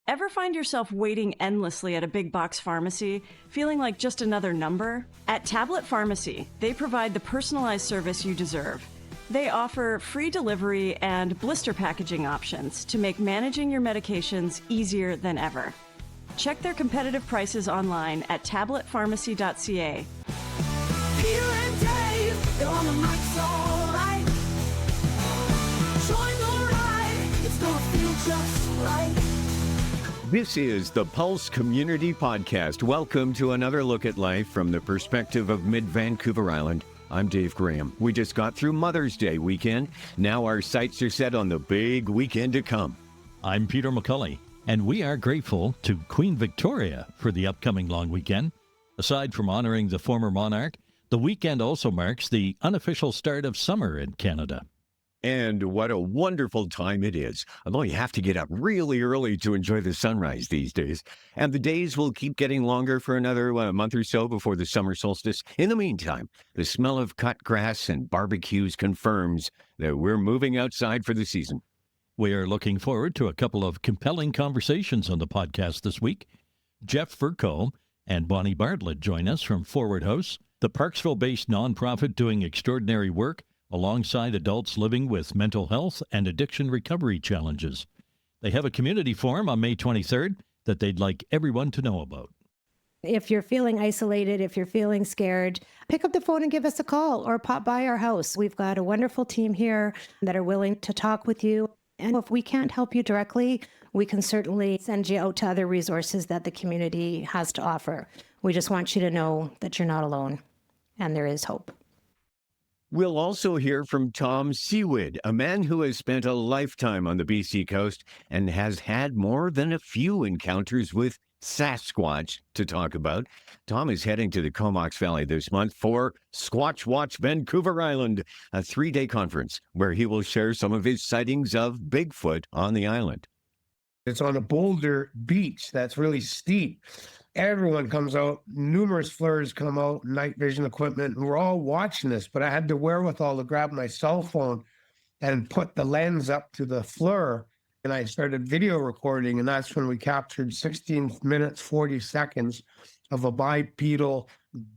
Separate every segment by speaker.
Speaker 1: Ever find yourself waiting endlessly at a big box pharmacy, feeling like just another number? At Tablet Pharmacy, they provide the personalized service you deserve. They offer free delivery and blister packaging options to make managing your medications easier than ever. Check their competitive prices online at tabletpharmacy.ca.
Speaker 2: Peter and Dave, they're on the mics all right. Join the ride, it's gonna feel just right.
Speaker 3: This is the Pulse Community Podcast. Welcome to another look at life from the perspective of mid-Vancouver Island. I'm Dave Graham. We just got through Mother's Day weekend. Now our sights are set on the big weekend to come.
Speaker 4: I'm Peter McCulley, and we are grateful to Queen Victoria for the upcoming long weekend. Aside from honoring the former monarch, the weekend also marks the unofficial start of summer in Canada.
Speaker 3: And what a wonderful time it is. Although you have to get up really early to enjoy the sunrise these days. And the days will keep getting longer for another month or so before the summer solstice. In the meantime, the smell of cut grass and barbecues confirms that we're moving outside for the season.
Speaker 4: We are looking forward to a couple of compelling conversations on the podcast this week. Jeff Furco and Bonnie Bartlett join us from Forward House, the Parksville-based nonprofit doing extraordinary work alongside adults living with mental health and addiction recovery challenges. They have a community forum on May 23rd that they'd like everyone to know about.
Speaker 5: If you're feeling isolated, if you're feeling scared, pick up the phone and give us a call or pop by our house. We've got a wonderful team here that are willing to talk with you. And if we can't help you directly, we can certainly send you out to other resources that the community has to offer. We just want you to know that you're not alone and there is hope.
Speaker 3: We'll also hear from Tom Sewid, a man who has spent a lifetime on the BC coast and has had more than a few encounters with Sasquatch to talk about. Tom is heading to the Comox Valley this month for Squatch Watch Vancouver Island, a 3-day conference where he will share some of his sightings of Bigfoot on the island.
Speaker 6: It's on a boulder beach that's really steep. Everyone comes out, numerous flares come out, night vision equipment, and we're all watching this, but I had the wherewithal to grab my cell phone and put the lens up to the flare, and I started video recording, and that's when we captured 16 minutes, 40 seconds of a bipedal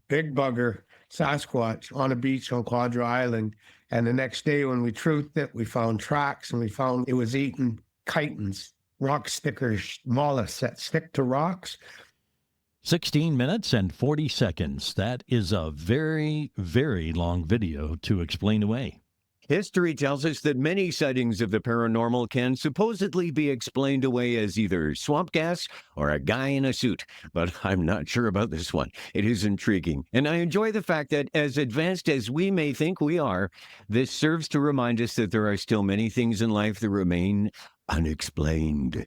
Speaker 6: big bugger Sasquatch on a beach on Quadra Island. And the next day when we truthed it, we found tracks, and we found it was eating chitons, rock stickers, mollusks that stick to rocks.
Speaker 4: 16 minutes and 40 seconds. That is a very, very long video to explain away.
Speaker 3: History tells us that many sightings of the paranormal can supposedly be explained away as either swamp gas or a guy in a suit. But I'm not sure about this one. It is intriguing. And I enjoy the fact that as advanced as we may think we are, this serves to remind us that there are still many things in life that remain unexplained.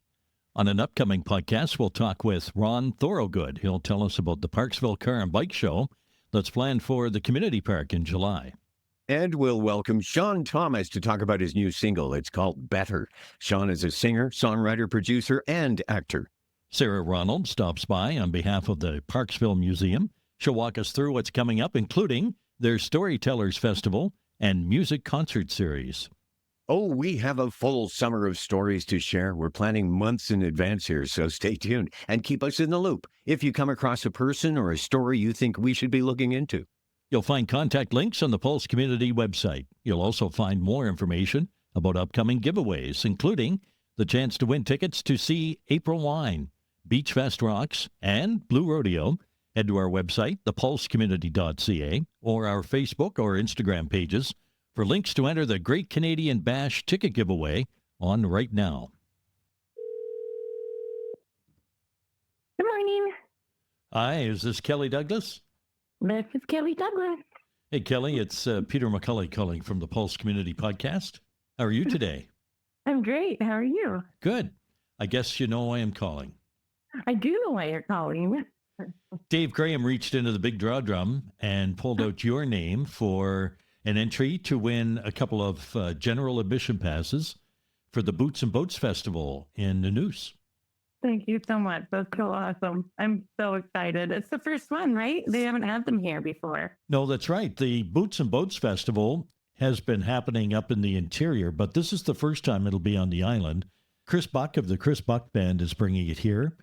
Speaker 4: On an upcoming podcast, we'll talk with Ron Thorogood. He'll tell us about the Parksville Car and Bike Show that's planned for the community park in July.
Speaker 3: And we'll welcome Sean Thomas to talk about his new single. It's called Better. Sean is a singer, songwriter, producer, and actor.
Speaker 4: Sarah Ronald stops by on behalf of the Parksville Museum. She'll walk us through what's coming up, including their Storytellers Festival and music concert series.
Speaker 3: Oh, we have a full summer of stories to share. We're planning months in advance here, so stay tuned and keep us in the loop if you come across a person or a story you think we should be looking into.
Speaker 4: You'll find contact links on the Pulse Community website. You'll also find more information about upcoming giveaways, including the chance to win tickets to see April Wine, Beach Fest Rocks, and Blue Rodeo. Head to our website, thepulsecommunity.ca, or our Facebook or Instagram pages for links to enter the Great Canadian Bash ticket giveaway on right now.
Speaker 7: Good morning.
Speaker 4: Hi, is this Kelly Douglas?
Speaker 7: This is Kelly Douglas.
Speaker 4: Hey, Kelly, it's Peter McCulley calling from the Pulse Community Podcast. How are you today?
Speaker 7: I'm great. How are you?
Speaker 4: Good. I guess you know why I'm calling.
Speaker 7: I do know why you're calling.
Speaker 4: Dave Graham reached into the big draw drum and pulled out your name for an entry to win a couple of general admission passes for the Boots and Boats Festival in Nanoose.
Speaker 7: Thank you so much. That's so awesome. I'm so excited. It's the first one, right? They haven't had them here before.
Speaker 4: No, that's right. The Boots and Boats Festival has been happening up in the interior, but this is the first time it'll be on the island. Chris Buck of the Chris Buck Band is bringing it here.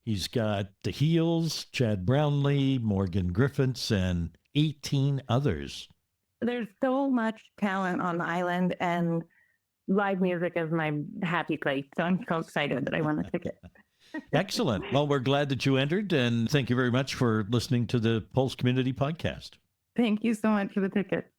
Speaker 4: He's got the Heels, Chad Brownlee, Morgan Griffiths, and 18 others.
Speaker 7: There's so much talent on the island, and live music is my happy place. So I'm so excited that I won the ticket.
Speaker 4: Excellent. Well, we're glad that you entered, and thank you very much for listening to the Pulse Community Podcast.
Speaker 7: Thank you so much for the ticket.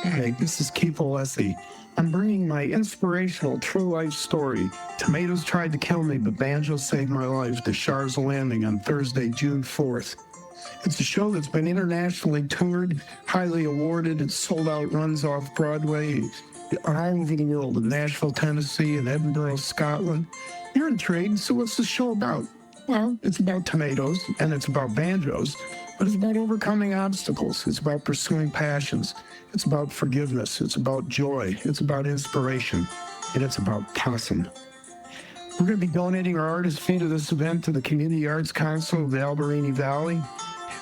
Speaker 8: Hey, this is Keith Alessi. I'm bringing my inspirational true life story, Tomatoes Tried to Kill Me, but Banjos Saved My Life, to Shars Landing on Thursday, June 4th. It's a show that's been internationally toured, highly awarded, and sold out runs off Broadway, Harveyville, Nashville, Tennessee, and Edinburgh, Scotland. You're intrigued, so what's the show about? Well, it's about tomatoes, and it's about banjos, but it's about overcoming obstacles. It's about pursuing passions. It's about forgiveness. It's about joy. It's about inspiration. And it's about passion. We're going to be donating our artist fee to this event to the Community Arts Council of the Alberini Valley.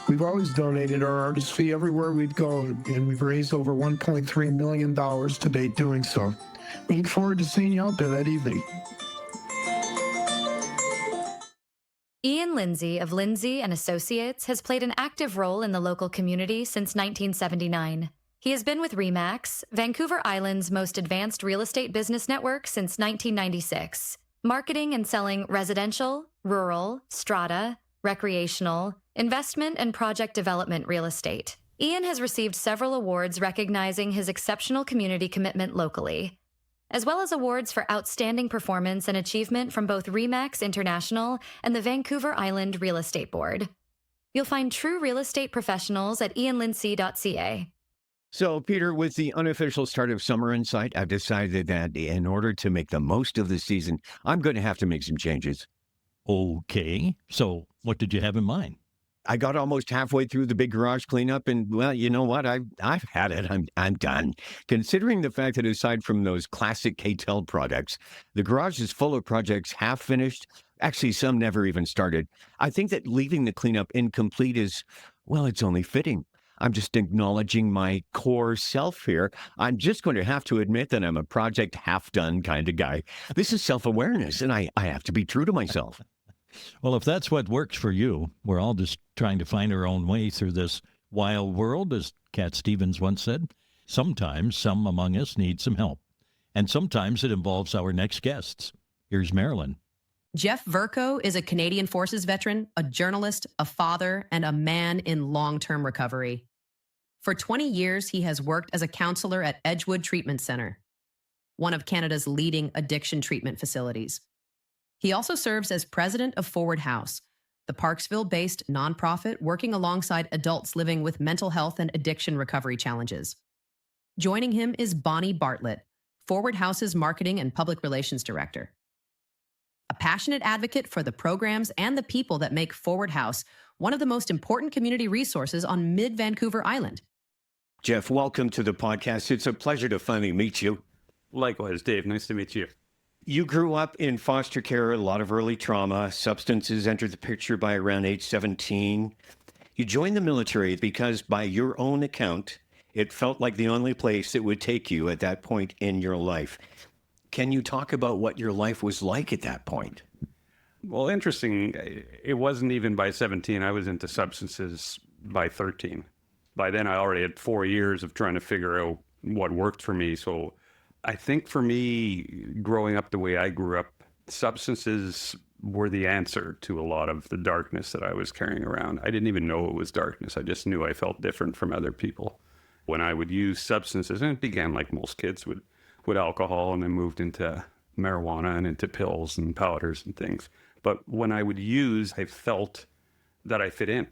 Speaker 8: We've always donated our artist fee everywhere we'd go, and we've raised over $1.3 million to date doing so. We look forward to seeing you out there that evening.
Speaker 9: Ian Lindsay of Lindsay and Associates has played an active role in the local community since 1979. He has been with RE/MAX, Vancouver Island's most advanced real estate business network, since 1996, marketing and selling residential, rural, strata, recreational, investment, and project development real estate. Ian has received several awards recognizing his exceptional community commitment locally, as well as awards for outstanding performance and achievement from both RE/MAX International and the Vancouver Island Real Estate Board. You'll find true real estate professionals at ianlindsay.ca.
Speaker 3: So, Peter, with the unofficial start of summer in sight, I've decided that in order to make the most of the season, I'm going to have to make some changes.
Speaker 4: Okay. So what did you have in mind?
Speaker 3: I got almost halfway through the big garage cleanup, and, well, you know what? I've had it. I'm done. Considering the fact that aside from those classic K-Tel products, the garage is full of projects half finished. Actually, some never even started. I think that leaving the cleanup incomplete is, well, it's only fitting. I'm just acknowledging my core self here. I'm just going to have to admit that I'm a project half-done kind of guy. This is self-awareness, and I have to be true to myself.
Speaker 4: Well, if that's what works for you, we're all just trying to find our own way through this wild world, as Cat Stevens once said. Sometimes some among us need some help, and sometimes it involves our next guests. Here's Marilyn.
Speaker 10: Jeff Verco is a Canadian Forces veteran, a journalist, a father, and a man in long-term recovery. For 20 years, he has worked as a counselor at Edgewood Treatment Center, one of Canada's leading addiction treatment facilities. He also serves as president of Forward House, the Parksville-based nonprofit working alongside adults living with mental health and addiction recovery challenges. Joining him is Bonnie Bartlett, Forward House's marketing and public relations director. A passionate advocate for the programs and the people that make Forward House one of the most important community resources on mid-Vancouver Island.
Speaker 3: Jeff, welcome to the podcast. It's a pleasure to finally meet you.
Speaker 11: Likewise, Dave. Nice to meet you.
Speaker 3: You grew up in foster care, a lot of early trauma. Substances entered the picture by around age 17. You joined the military because, by your own account, it felt like the only place that would take you at that point in your life. Can you talk about what your life was like at that point?
Speaker 11: Well, interesting. It wasn't even by 17. I was into substances by 13. By then, I already had 4 years of trying to figure out what worked for me. So I think for me, growing up the way I grew up, substances were the answer to a lot of the darkness that I was carrying around. I didn't even know it was darkness. I just knew I felt different from other people. When I would use substances, and it began like most kids would, with alcohol, and then moved into marijuana and into pills and powders and things. But when I would use, I felt that I fit in.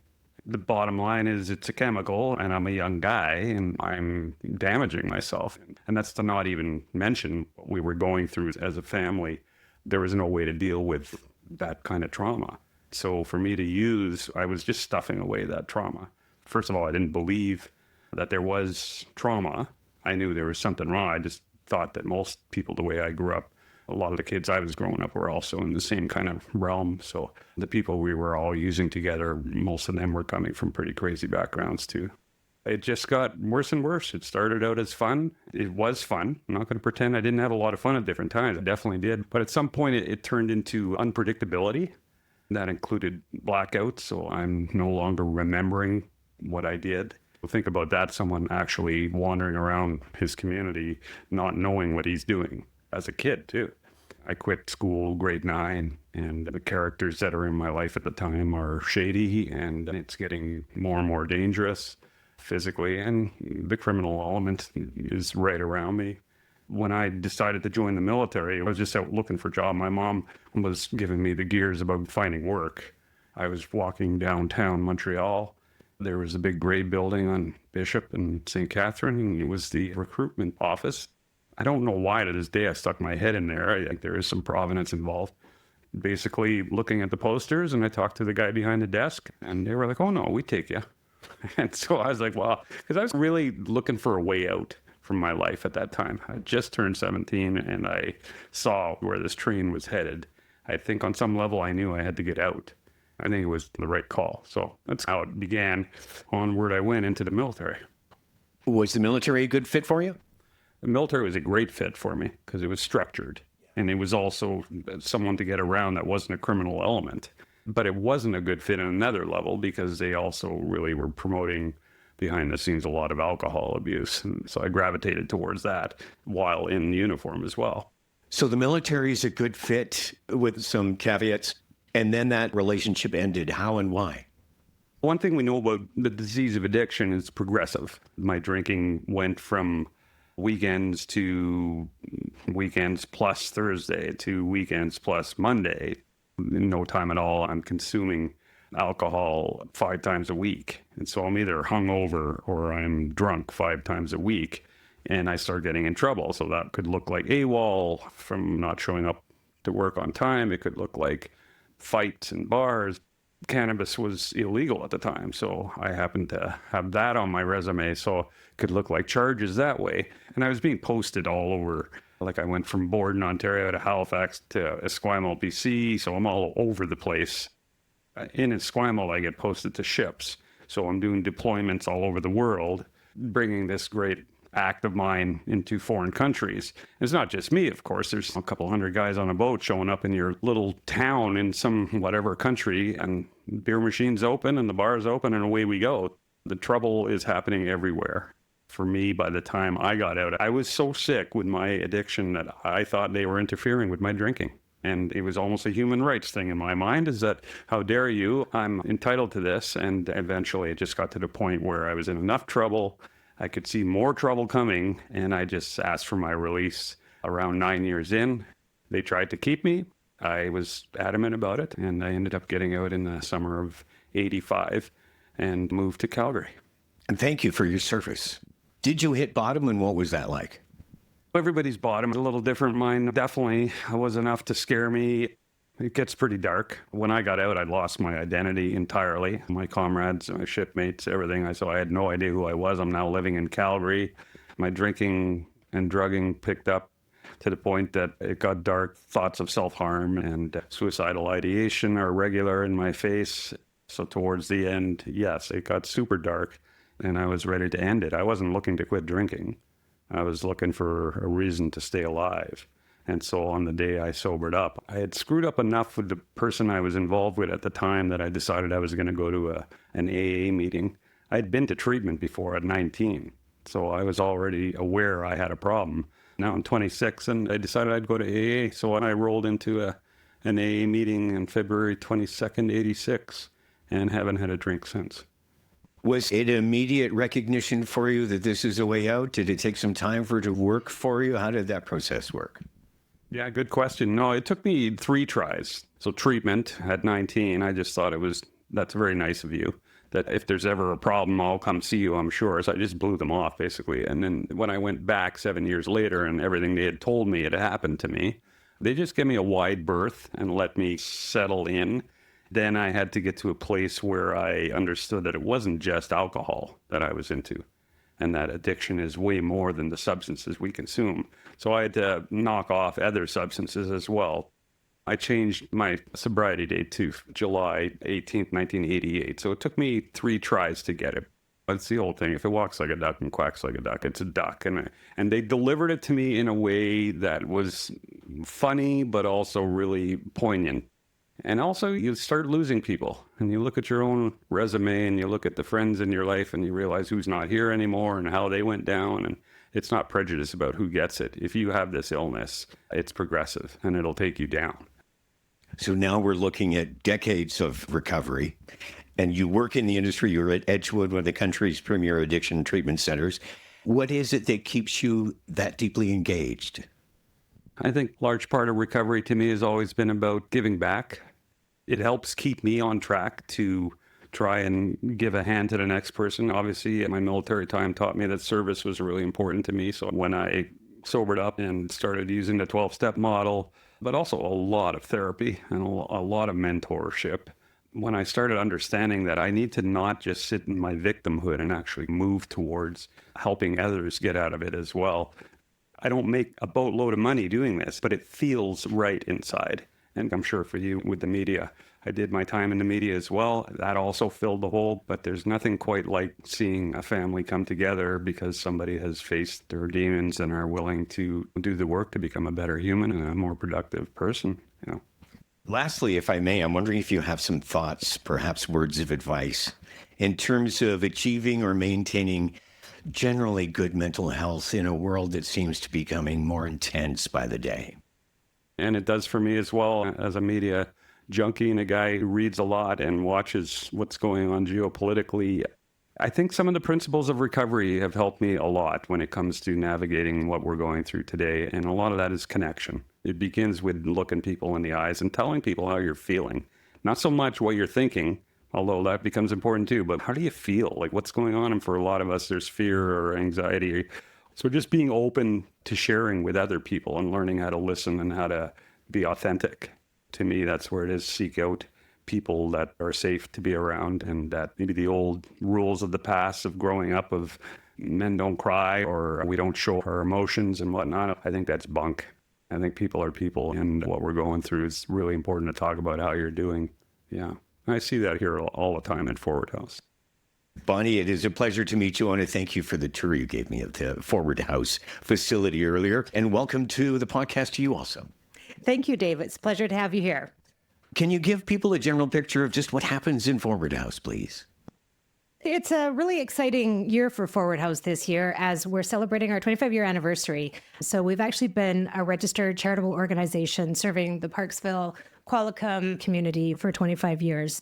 Speaker 11: The bottom line is it's a chemical, and I'm a young guy, and I'm damaging myself. And that's to not even mention what we were going through as a family. There was no way to deal with that kind of trauma. So for me to use, I was just stuffing away that trauma. First of all, I didn't believe that there was trauma. I knew there was something wrong. I just thought that most people, the way I grew up, a lot of the kids I was growing up were also in the same kind of realm. So the people we were all using together, most of them were coming from pretty crazy backgrounds too. It just got worse and worse. It started out as fun. It was fun. I'm not going to pretend I didn't have a lot of fun at different times. I definitely did. But at some point, it turned into unpredictability. That included blackouts, so I'm no longer remembering what I did. Think about that, someone actually wandering around his community, not knowing what he's doing as a kid, too. I quit school grade 9, and the characters that are in my life at the time are shady, and it's getting more and more dangerous physically, and the criminal element is right around me. When I decided to join the military, I was just out looking for a job. My mom was giving me the gears about finding work. I was walking downtown Montreal. There was a big gray building on Bishop and St. Catherine, and it was the recruitment office. I don't know why to this day I stuck my head in there. I think there is some provenance involved. Basically looking at the posters, and I talked to the guy behind the desk, and they were like, "Oh no, we take you." And so I was like, well, because I was really looking for a way out from my life at that time. I just turned 17, and I saw where this train was headed. I think on some level I knew I had to get out. I think it was the right call. So that's how it began. Onward I went into the military.
Speaker 3: Was the military a good fit for you?
Speaker 11: The military was a great fit for me because it was structured. And it was also someone to get around that wasn't a criminal element. But it wasn't a good fit on another level because they also really were promoting behind the scenes a lot of alcohol abuse. And so I gravitated towards that while in uniform as well.
Speaker 3: So the military is a good fit with some caveats. And then that relationship ended. How and why?
Speaker 11: One thing we know about the disease of addiction is progressive. My drinking went from weekends to weekends plus Thursday to weekends plus Monday. In no time at all, I'm consuming alcohol 5 times a week. And so I'm either hungover or I'm drunk 5 times a week. And I start getting in trouble. So that could look like AWOL from not showing up to work on time. It could look like fights in bars. Cannabis was illegal at the time, so I happened to have that on my resume, so it could look like charges that way. And I was being posted all over. Like I went from Borden, Ontario to Halifax to Esquimalt, BC, so I'm all over the place. In Esquimalt, I get posted to ships, so I'm doing deployments all over the world, bringing this great act of mine into foreign countries. It's not just me, of course. There's a couple hundred guys on a boat showing up in your little town in some whatever country, and beer machines open and the bars open and away we go. The trouble is happening everywhere. For me, by the time I got out, I was so sick with my addiction that I thought they were interfering with my drinking. And it was almost a human rights thing in my mind, is that, how dare you? I'm entitled to this. And eventually it just got to the point where I was in enough trouble. I could see more trouble coming, and I just asked for my release around 9 years in. They tried to keep me. I was adamant about it, and I ended up getting out in the summer of 85 and moved to Calgary.
Speaker 3: And thank you for your service. Did you hit bottom, and what was that like?
Speaker 11: Everybody's bottom is a little different. Mine definitely was enough to scare me. It gets pretty dark. When I got out, I lost my identity entirely. My comrades, my shipmates, everything. So I had no idea who I was. I'm now living in Calgary. My drinking and drugging picked up to the point that it got dark. Thoughts of self-harm and suicidal ideation are regular in my face. So towards the end, yes, it got super dark, and I was ready to end it. I wasn't looking to quit drinking. I was looking for a reason to stay alive. And so on the day I sobered up, I had screwed up enough with the person I was involved with at the time that I decided I was going to go to an AA meeting. I'd been to treatment before at 19, so I was already aware I had a problem. Now I'm 26, and I decided I'd go to AA. So when I rolled into an AA meeting on February 22nd, 86, and haven't had a drink since.
Speaker 3: Was it immediate recognition for you that this is a way out? Did it take some time for it to work for you? How did that process work?
Speaker 11: Yeah, good question. No, it took me 3 tries. So treatment at 19, I just thought that's very nice of you. That if there's ever a problem, I'll come see you, I'm sure. So I just blew them off, basically. And then when I went back 7 years later and everything they had told me had happened to me, they just gave me a wide berth and let me settle in. Then I had to get to a place where I understood that it wasn't just alcohol that I was into, and that addiction is way more than the substances we consume. So I had to knock off other substances as well. I changed my sobriety date to July 18th, 1988. So it took me 3 tries to get it. It's the old thing. If it walks like a duck and quacks like a duck, it's a duck. And they delivered it to me in a way that was funny, but also really poignant. And also, you start losing people, and you look at your own resume, and you look at the friends in your life, and you realize who's not here anymore and how they went down. And it's not prejudice about who gets it. If you have this illness, it's progressive, and it'll take you down.
Speaker 3: So now we're looking at decades of recovery, and you work in the industry. You're at Edgewood, one of the country's premier addiction treatment centers. What is it that keeps you that deeply engaged?
Speaker 11: I think large part of recovery to me has always been about giving back. It helps keep me on track to try and give a hand to the next person. Obviously, my military time taught me that service was really important to me. So when I sobered up and started using the 12-step model, but also a lot of therapy and a lot of mentorship, when I started understanding that I need to not just sit in my victimhood and actually move towards helping others get out of it as well. I don't make a boatload of money doing this, but it feels right inside. And I'm sure for you with the media, I did my time in the media as well. That also filled the hole, but there's nothing quite like seeing a family come together because somebody has faced their demons and are willing to do the work to become a better human and a more productive person, you know.
Speaker 3: Lastly, if I may, I'm wondering if you have some thoughts, perhaps words of advice, in terms of achieving or maintaining generally good mental health in a world that seems to be becoming more intense by the day.
Speaker 11: And it does for me as well as a media junkie and a guy who reads a lot and watches what's going on geopolitically. I think some of the principles of recovery have helped me a lot when it comes to navigating what we're going through today. And a lot of that is connection. It begins with looking people in the eyes and telling people how you're feeling. Not so much what you're thinking, although that becomes important too, but how do you feel? Like what's going on? And for a lot of us, there's fear or anxiety. So just being open to sharing with other people and learning how to listen and how to be authentic. To me, that's where it is. Seek out people that are safe to be around, and that maybe the old rules of the past of growing up of men don't cry or we don't show our emotions and whatnot. I think that's bunk. I think people are people, and what we're going through is really important to talk about how you're doing. Yeah. I see that here all the time at Forward House.
Speaker 3: Bonnie, it is a pleasure to meet you. I want to thank you for the tour you gave me of the Forward House facility earlier. And welcome to the podcast to you also.
Speaker 5: Thank you, Dave. It's a pleasure to have you here.
Speaker 3: Can you give people a general picture of just what happens in Forward House, please?
Speaker 5: It's a really exciting year for Forward House this year as we're celebrating our 25-year anniversary. So we've actually been a registered charitable organization serving the Parksville, Qualicum community for 25 years.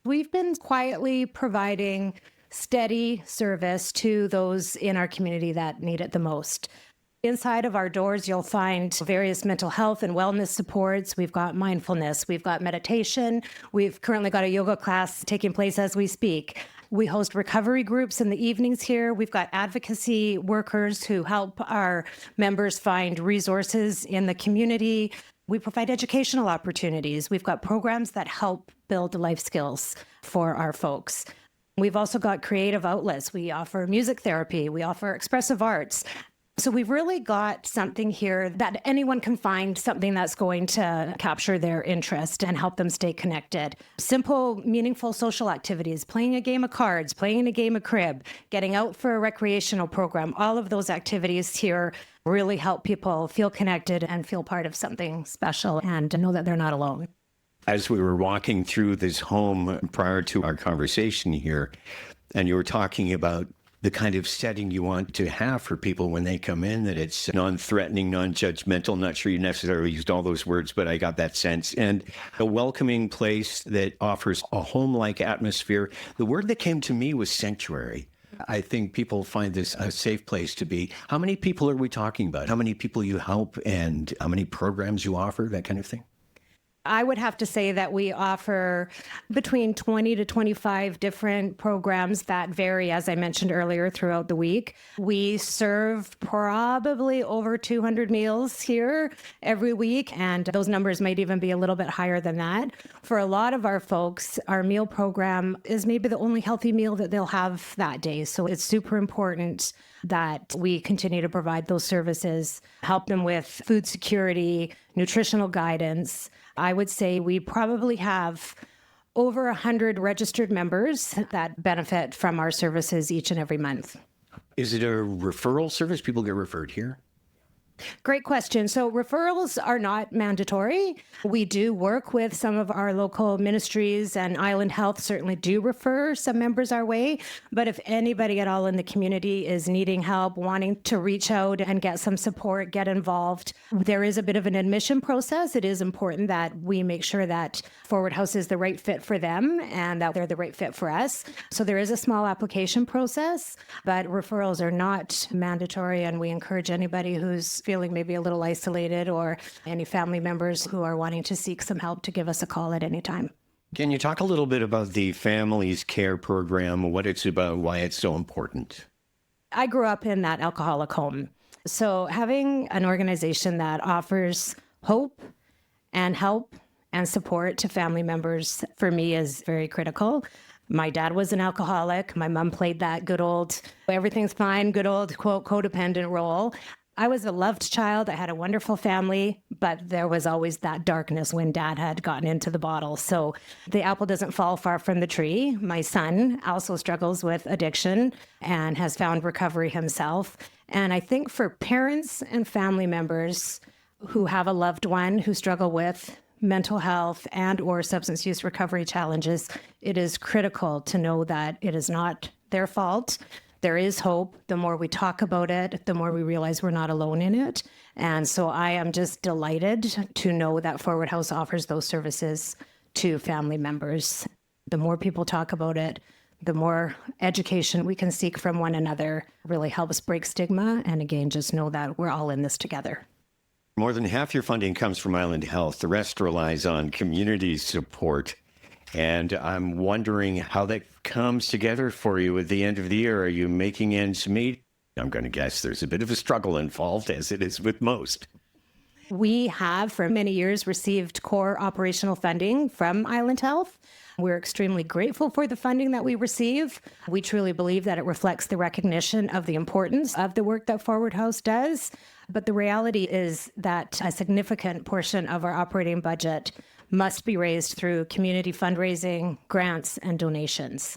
Speaker 5: We've been quietly providing steady service to those in our community that need it the most. Inside of our doors, you'll find various mental health and wellness supports. We've got mindfulness. We've got meditation. We've currently got a yoga class taking place as we speak. We host recovery groups in the evenings here. We've got advocacy workers who help our members find resources in the community. We provide educational opportunities. We've got programs that help build life skills for our folks. We've also got creative outlets. We offer music therapy. We offer expressive arts. So we've really got something here that anyone can find something that's going to capture their interest and help them stay connected. Simple, meaningful social activities, playing a game of cards, playing a game of crib, getting out for a recreational program. All of those activities here really help people feel connected and feel part of something special and know that they're not alone.
Speaker 3: As we were walking through this home prior to our conversation here, and you were talking about the kind of setting you want to have for people when they come in, that it's non-threatening, non-judgmental. Not sure you necessarily used all those words, but I got that sense. And a welcoming place that offers a home-like atmosphere. The word that came to me was sanctuary. I think people find this a safe place to be. How many people are we talking about? How many people you help and how many programs you offer, that kind of thing?
Speaker 5: I would have to say that we offer between 20 to 25 different programs that vary, as I mentioned earlier, throughout the week. We serve probably over 200 meals here every week, and those numbers might even be a little bit higher than that. For a lot of our folks, our meal program is maybe the only healthy meal that they'll have that day. So it's super important that we continue to provide those services, help them with food security, nutritional guidance. I would say we probably have over 100 registered members that benefit from our services each and every month.
Speaker 3: Is it a referral service? People get referred here?
Speaker 5: Great question. So referrals are not mandatory. We do work with some of our local ministries, and Island Health certainly do refer some members our way. But if anybody at all in the community is needing help, wanting to reach out and get some support, get involved, there is a bit of an admission process. It is important that we make sure that Forward House is the right fit for them and that they're the right fit for us. So there is a small application process, but referrals are not mandatory, and we encourage anybody who's feeling maybe a little isolated or any family members who are wanting to seek some help to give us a call at any time.
Speaker 3: Can you talk a little bit about the Families Care Program, what it's about, why it's so important?
Speaker 5: I grew up in that alcoholic home. So having an organization that offers hope and help and support to family members for me is very critical. My dad was an alcoholic. My mom played that good old, everything's fine, good old, quote, codependent role. I was a loved child. I had a wonderful family, but there was always that darkness when dad had gotten into the bottle. So the apple doesn't fall far from the tree. My son also struggles with addiction and has found recovery himself. And I think for parents and family members who have a loved one who struggle with mental health and or substance use recovery challenges, it is critical to know that it is not their fault. There is hope. The more we talk about it, the more we realize we're not alone in it. And so I am just delighted to know that Forward House offers those services to family members. The more people talk about it, the more education we can seek from one another really helps break stigma. And again, just know that we're all in this together.
Speaker 3: More than half your funding comes from Island Health. The rest relies on community support. And I'm wondering how that comes together for you at the end of the year. Are you making ends meet? I'm going to guess there's a bit of a struggle involved, as it is with most.
Speaker 5: We have for many years received core operational funding from Island Health. We're extremely grateful for the funding that we receive. We truly believe that it reflects the recognition of the importance of the work that Forward House does. But the reality is that a significant portion of our operating budget must be raised through community fundraising, grants, and donations.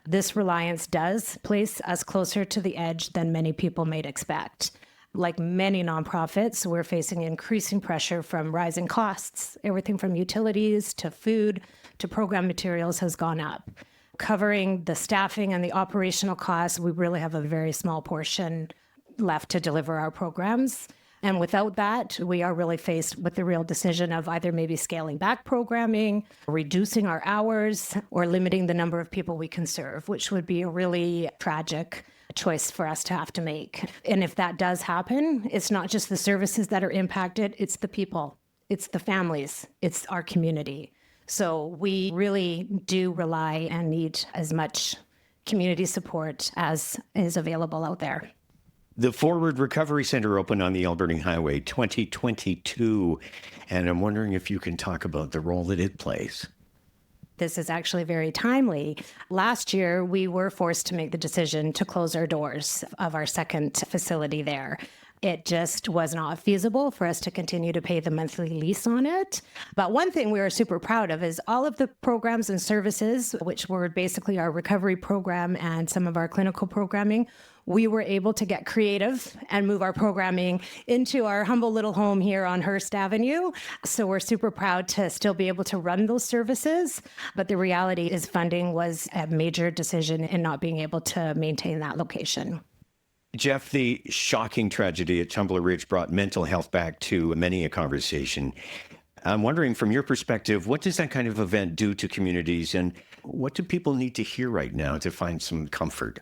Speaker 5: This reliance does place us closer to the edge than many people might expect. Like many nonprofits, we're facing increasing pressure from rising costs. Everything from utilities to food to program materials has gone up. Covering the staffing and the operational costs, we really have a very small portion left to deliver our programs. And without that, we are really faced with the real decision of either maybe scaling back programming, reducing our hours, or limiting the number of people we can serve, which would be a really tragic choice for us to have to make. And if that does happen, it's not just the services that are impacted, it's the people, it's the families, it's our community. So we really do rely and need as much community support as is available out there.
Speaker 3: The Forward Recovery Center opened on the Alberta Highway 2022, and I'm wondering if you can talk about the role that it plays.
Speaker 5: This is actually very timely. Last year, we were forced to make the decision to close our doors of our second facility there. It just was not feasible for us to continue to pay the monthly lease on it. But one thing we are super proud of is all of the programs and services, which were basically our recovery program and some of our clinical programming, we were able to get creative and move our programming into our humble little home here on Hearst Avenue. So we're super proud to still be able to run those services. But the reality is funding was a major decision in not being able to maintain that location.
Speaker 3: Jeff, the shocking tragedy at Tumbler Ridge brought mental health back to many a conversation. I'm wondering, from your perspective, what does that kind of event do to communities, and what do people need to hear right now to find some comfort?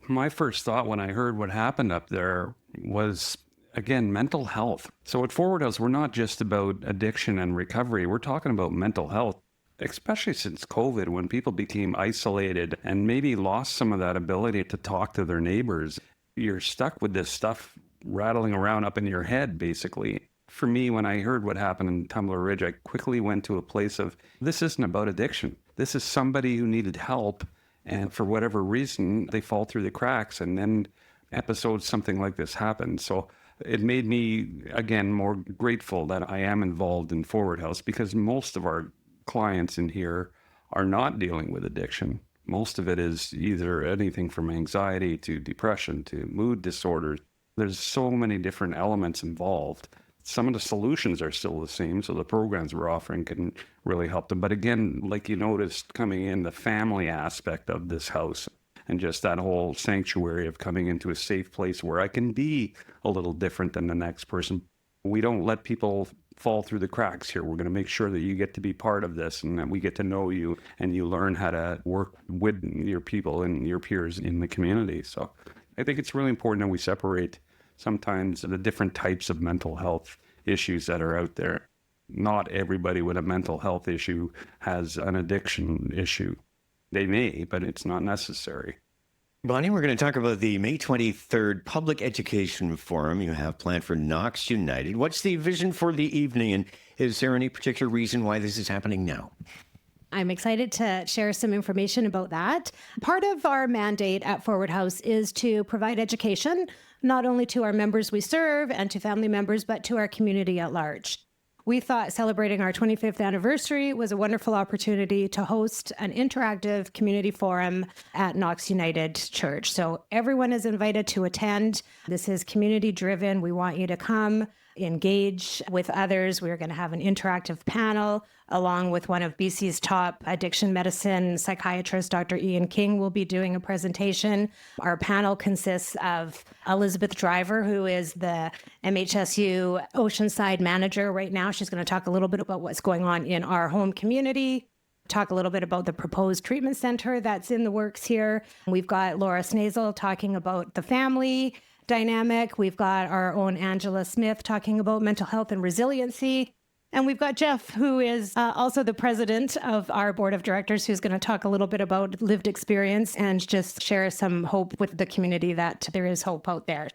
Speaker 11: My first thought when I heard what happened up there was, again, mental health. So at Forward House, we're not just about addiction and recovery. We're talking about mental health, especially since COVID, when people became isolated and maybe lost some of that ability to talk to their neighbors. You're stuck with this stuff rattling around up in your head, basically. For me, when I heard what happened in Tumbler Ridge, I quickly went to a place of, this isn't about addiction. This is somebody who needed help, and for whatever reason, they fall through the cracks, and then episodes something like this happen. So it made me, again, more grateful that I am involved in Forward House, because most of our clients in here are not dealing with addiction. Most of it is either anything from anxiety to depression to mood disorders. There's so many different elements involved. Some of the solutions are still the same, so the programs we're offering can really help them. But again, like you noticed coming in, the family aspect of this house and just that whole sanctuary of coming into a safe place where I can be a little different than the next person. We don't let people fall through the cracks here. We're going to make sure that you get to be part of this and that we get to know you and you learn how to work with your people and your peers in the community. So I think it's really important that we separate sometimes the different types of mental health issues that are out there. Not everybody with a mental health issue has an addiction issue. They may, but it's not necessary.
Speaker 3: Bonnie, we're going to talk about the May 23rd Public Education Forum you have planned for Knox United. What's the vision for the evening, and is there any particular reason why this is happening now?
Speaker 5: I'm excited to share some information about that. Part of our mandate at Forward House is to provide education, not only to our members we serve and to family members, but to our community at large. We thought celebrating our 25th anniversary was a wonderful opportunity to host an interactive community forum at Knox United Church. So everyone is invited to attend. This is community driven. We want you to come, engage with others. We're going to have an interactive panel along with one of BC's top addiction medicine psychiatrists, Dr. Ian King, will be doing a presentation. Our panel consists of Elizabeth Driver, who is the MHSU Oceanside manager right now. She's going to talk a little bit about what's going on in our home community, talk a little bit about the proposed treatment center that's in the works here. We've got Laura Snazel talking about the family dynamic. We've got our own Angela Smith talking about mental health and resiliency. And we've got Jeff, who is also the president of our board of directors, who's going to talk a little bit about lived experience and just share some hope with the community that there is hope out there.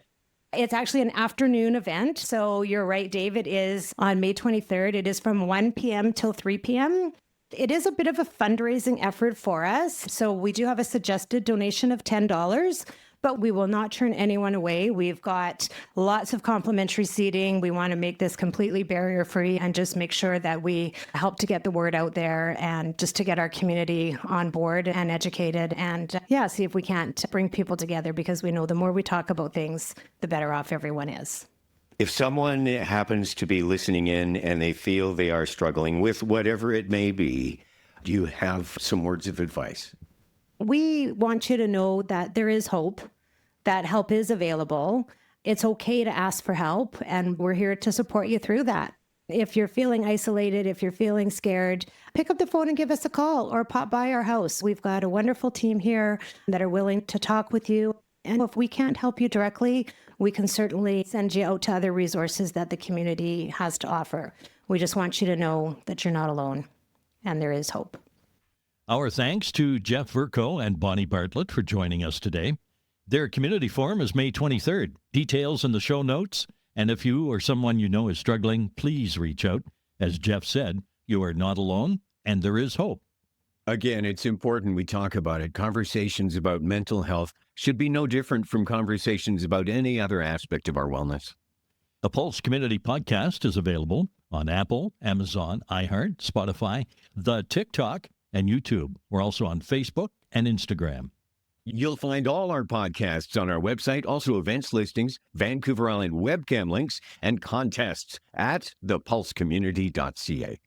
Speaker 5: It's actually an afternoon event. So you're right, Dave, it is on May 23rd. It is from 1 p.m. till 3 p.m. It is a bit of a fundraising effort for us. So we do have a suggested donation of $10. But we will not turn anyone away. We've got lots of complimentary seating. We want to make this completely barrier-free and just make sure that we help to get the word out there and just to get our community on board and educated and, see if we can't bring people together, because we know the more we talk about things, the better off everyone is.
Speaker 3: If someone happens to be listening in and they feel they are struggling with whatever it may be, do you have some words of advice?
Speaker 5: We want you to know that there is hope, that help is available. It's okay to ask for help, and we're here to support you through that. If you're feeling isolated, if you're feeling scared, pick up the phone and give us a call or pop by our house. We've got a wonderful team here that are willing to talk with you. And if we can't help you directly, we can certainly send you out to other resources that the community has to offer. We just want you to know that you're not alone and there is hope.
Speaker 4: Our thanks to Jeff Verco and Bonnie Bartlett for joining us today. Their community forum is May 23rd. Details in the show notes. And if you or someone you know is struggling, please reach out. As Jeff said, you are not alone and there is hope.
Speaker 3: Again, it's important we talk about it. Conversations about mental health should be no different from conversations about any other aspect of our wellness.
Speaker 4: The Pulse Community Podcast is available on Apple, Amazon, iHeart, Spotify, the TikTok, and YouTube. We're also on Facebook and Instagram.
Speaker 3: You'll find all our podcasts on our website, also events listings, Vancouver Island webcam links, and contests at thepulsecommunity.ca.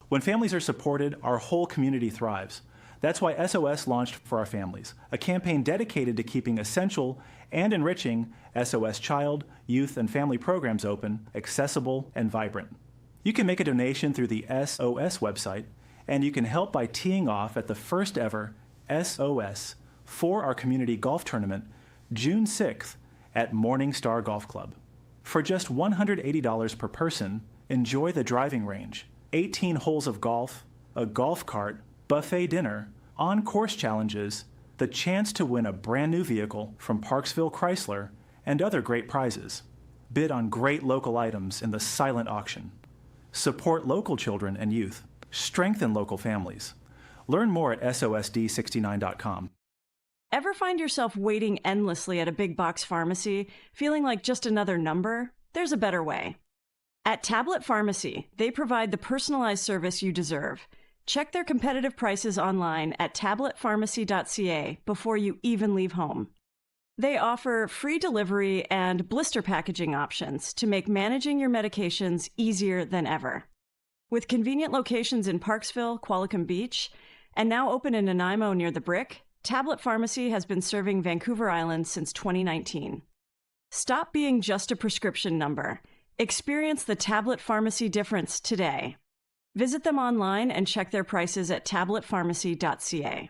Speaker 12: When families are supported, our whole community thrives. That's why SOS launched For Our Families, a campaign dedicated to keeping essential and enriching SOS child, youth, and family programs open, accessible, and vibrant. You can make a donation through the SOS website, and you can help by teeing off at the first ever SOS For Our Community Golf Tournament, June 6th at Morning Star Golf Club. For just $180 per person, enjoy the driving range, 18 holes of golf, a golf cart, buffet dinner, on-course challenges, the chance to win a brand new vehicle from Parksville Chrysler, and other great prizes. Bid on great local items in the silent auction. Support local children and youth. Strengthen local families. Learn more at sosd69.com.
Speaker 1: Ever find yourself waiting endlessly at a big box pharmacy, feeling like just another number? There's a better way. At Tablet Pharmacy, they provide the personalized service you deserve. Check their competitive prices online at tabletpharmacy.ca before you even leave home. They offer free delivery and blister packaging options to make managing your medications easier than ever. With convenient locations in Parksville, Qualicum Beach, and now open in Nanaimo near the Brick, Tablet Pharmacy has been serving Vancouver Island since 2019. Stop being just a prescription number. Experience the Tablet Pharmacy difference today. Visit them online and check their prices at tabletpharmacy.ca.